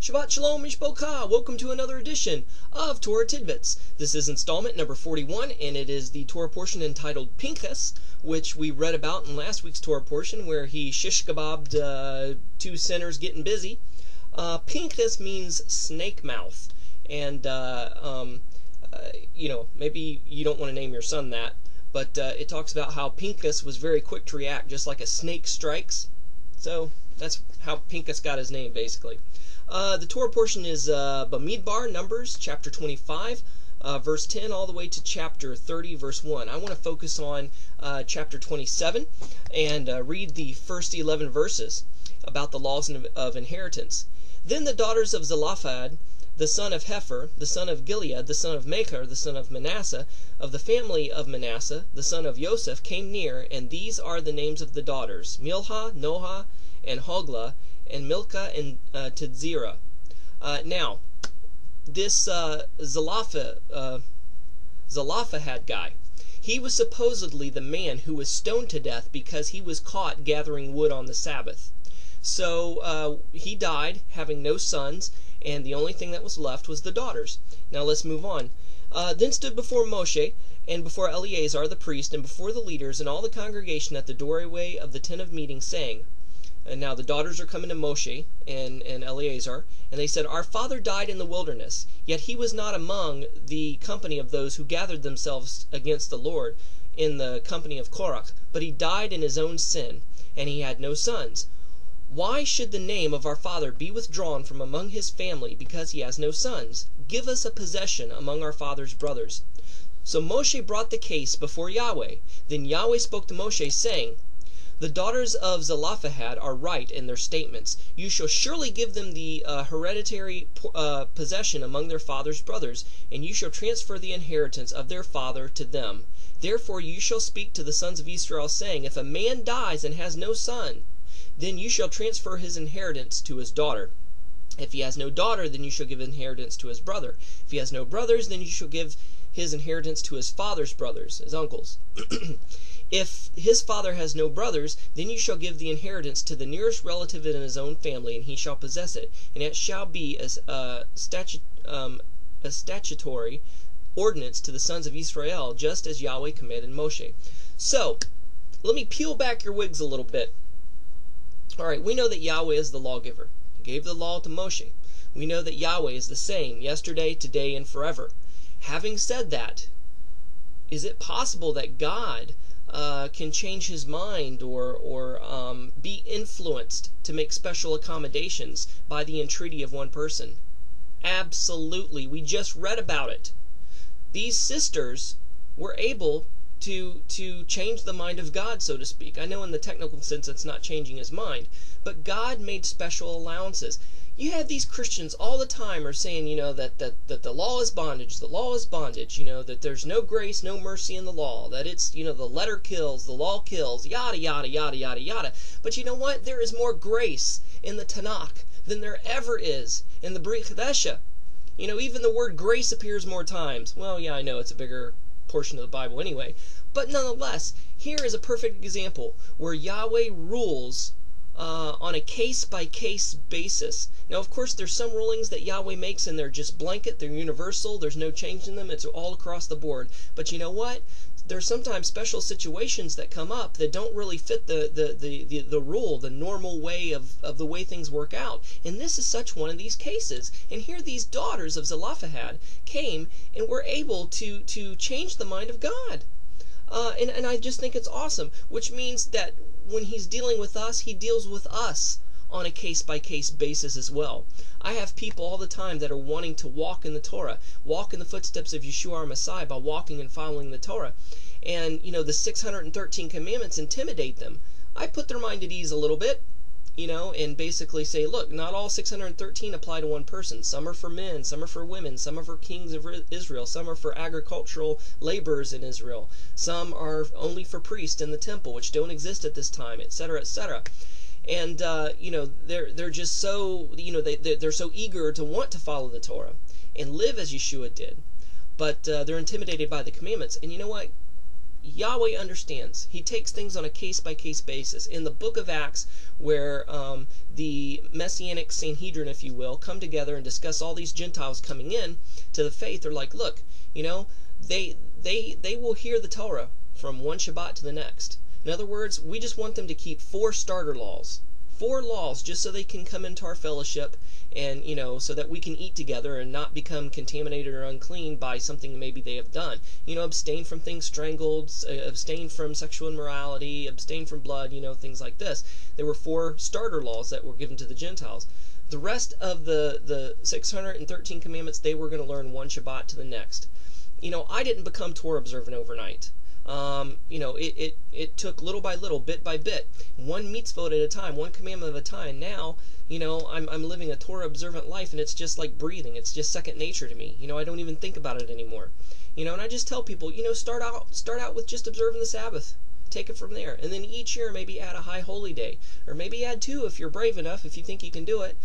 Shabbat Shalom Mishpocha! Welcome to another edition of Torah Tidbits. This is installment number 41, and it is the Torah portion entitled Pinchas, which we read about in last week's Torah portion, where he shish kebabbed two sinners getting busy. Pinchas means snake mouth, and maybe you don't want to name your son that, but it talks about how Pinchas was very quick to react, just like a snake strikes. So that's how Pinchas got his name, basically. The Torah portion is Bamidbar, Numbers, chapter 25, verse 10, all the way to chapter 30, verse 1. I want to focus on chapter 27 and read the first 11 verses about the laws of inheritance. Then the daughters of Zelophehad, the son of Hepher, the son of Gilead, the son of Machir, the son of Manasseh, of the family of Manasseh, the son of Joseph, came near, and these are the names of the daughters: Milhah, Nohah, and Hoglah, and Milcah, and Tidzirah. Now, this Zelophehad guy, he was supposedly the man who was stoned to death because he was caught gathering wood on the Sabbath. So he died, having no sons, and the only thing that was left was the daughters. Now let's move on. Then stood before Moshe, and before Eleazar the priest, and before the leaders, and all the congregation at the doorway of the tent of meeting, saying, and now the daughters are coming to Moshe and Eleazar, and they said, Our father died in the wilderness, yet he was not among the company of those who gathered themselves against the Lord in the company of Korach, but he died in his own sin, and he had no sons. Why should the name of our father be withdrawn from among his family, because he has no sons? Give us a possession among our father's brothers. So Moshe brought the case before Yahweh. Then Yahweh spoke to Moshe, saying, The daughters of Zelophehad are right in their statements. You shall surely give them the hereditary possession among their father's brothers, and you shall transfer the inheritance of their father to them. Therefore you shall speak to the sons of Israel, saying, If a man dies and has no son, then you shall transfer his inheritance to his daughter. If he has no daughter, then you shall give inheritance to his brother. If he has no brothers, then you shall give his inheritance to his father's brothers, his uncles. If his father has no brothers, then you shall give the inheritance to the nearest relative in his own family, and he shall possess it. And it shall be as a statutory ordinance to the sons of Israel, just as Yahweh commanded Moshe. So, let me peel back your wigs a little bit. Alright, we know that Yahweh is the lawgiver. He gave the law to Moshe. We know that Yahweh is the same yesterday, today, and forever. Having said that, is it possible that God can change his mind or be influenced to make special accommodations by the entreaty of one person? Absolutely. We just read about it. These sisters were able to change the mind of God, so to speak. I know in the technical sense it's not changing his mind, but God made special allowances. You have these Christians all the time are saying, that the law is bondage, that there's no grace, no mercy in the law, that it's, the letter kills, the law kills, yada, yada, yada, yada, yada. But you know what? There is more grace in the Tanakh than there ever is in the Brit Chadasha. Even the word grace appears more times. Well, yeah, I know it's a bigger portion of the Bible anyway, but nonetheless, here is a perfect example where Yahweh rules on a case-by-case basis. Now, of course, there's some rulings that Yahweh makes, and they're just blanket, they're universal, there's no change in them, it's all across the board. But you know what? There's sometimes special situations that come up that don't really fit the rule, the normal way of the way things work out. And this is such one of these cases. And here these daughters of Zelophehad came and were able to change the mind of God. And I just think it's awesome, which means that when he's dealing with us, he deals with us on a case-by-case basis as well. I have people all the time that are wanting to walk in the Torah, walk in the footsteps of Yeshua our Messiah by walking and following the Torah. And, the 613 commandments intimidate them. I put their mind at ease a little bit, and basically say, look, not all 613 apply to one person. Some are for men, some are for women, some are for kings of Israel, some are for agricultural laborers in Israel, some are only for priests in the temple, which don't exist at this time, etc., etc. And they're just so they're so eager to want to follow the Torah and live as Yeshua did, but they're intimidated by the commandments. And you know what? Yahweh understands. He takes things on a case-by-case basis. In the book of Acts, where the Messianic Sanhedrin, if you will, come together and discuss all these Gentiles coming in to the faith, they're like, look, they will hear the Torah from one Shabbat to the next. In other words, we just want them to keep 4 starter laws. 4 laws, just so they can come into our fellowship, and so that we can eat together and not become contaminated or unclean by something maybe they have done. Abstain from things strangled, abstain from sexual immorality, abstain from blood, things like this. There were 4 starter laws that were given to the Gentiles. The rest of the 613 commandments, they were going to learn one Shabbat to the next. I didn't become Torah observant overnight. It took little by little, bit by bit, one mitzvot at a time, one commandment at a time. Now, I'm living a Torah observant life, and it's just like breathing. It's just second nature to me. I don't even think about it anymore. And I just tell people, start out with just observing the Sabbath. Take it from there, and then each year maybe add a high holy day, or maybe add 2 if you're brave enough, if you think you can do it,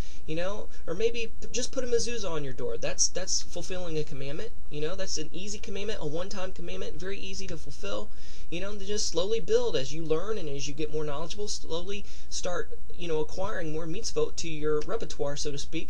or maybe just put a mezuzah on your door. That's fulfilling a commandment. That's an easy commandment, a one-time commandment, very easy to fulfill. And to just slowly build as you learn and as you get more knowledgeable. Slowly start acquiring more mitzvot to your repertoire, so to speak,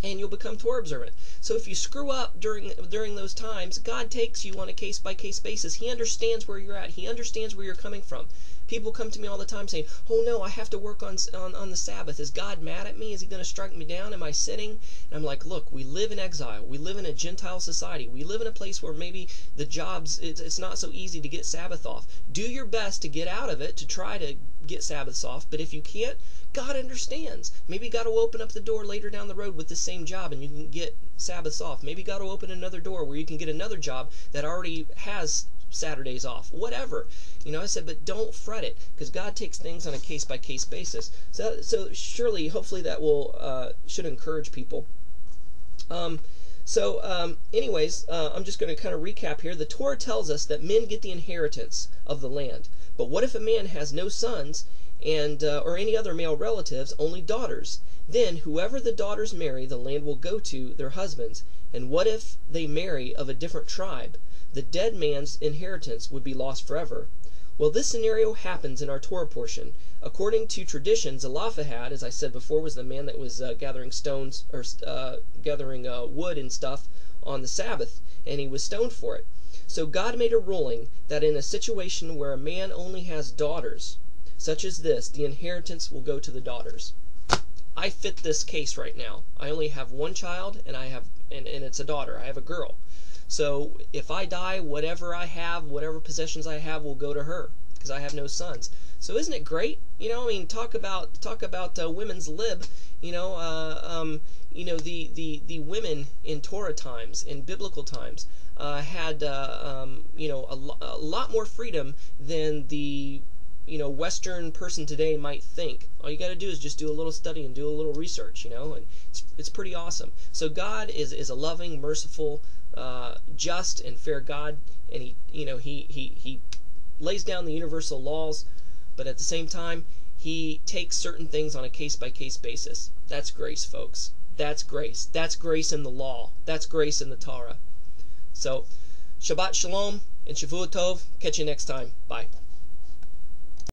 and you'll become Torah observant. So if you screw up during those times, God takes you on a case-by-case basis. He understands where you're at. He understands where you're coming from. People come to me all the time saying, oh no, I have to work on the Sabbath. Is God mad at me? Is he going to strike me down? Am I sinning? And I'm like, look, we live in exile. We live in a Gentile society. We live in a place where maybe the jobs, it's not so easy to get Sabbath off. Do your best to get out of it, to try to get Sabbaths off. But if you can't, God understands. Maybe God will open up the door later down the road with the same job and you can get Sabbaths off. Maybe God will open another door where you can get another job that already has Saturdays off. Whatever. I said, but don't fret it, because God takes things on a case-by-case basis. So surely, hopefully that will should encourage people. Anyways, I'm just going to kind of recap here. The Torah tells us that men get the inheritance of the land. But what if a man has no sons and or any other male relatives, only daughters? Then whoever the daughters marry, the land will go to their husbands. And what if they marry of a different tribe? The dead man's inheritance would be lost forever. Well, this scenario happens in our Torah portion. According to tradition, Zelophehad, as I said before, was the man that was gathering stones, or gathering wood and stuff on the Sabbath, and he was stoned for it. So God made a ruling that in a situation where a man only has daughters, such as this, the inheritance will go to the daughters. I fit this case right now. I only have one child, and it's a daughter. I have a girl. So if I die, whatever I have, whatever possessions I have, will go to her, because I have no sons. So isn't it great? Talk about women's lib. The women in Torah times, in biblical times, had a lot more freedom than the Western person today might think. All you got to do is just do a little study and do a little research, and it's pretty awesome. So God is a loving, merciful, just and fair God, and he lays down the universal laws, but at the same time he takes certain things on a case-by-case basis. That's grace, folks. That's grace. That's grace in the law. That's grace in the Torah. So Shabbat Shalom and Shavua Tov. Catch you next time. Bye.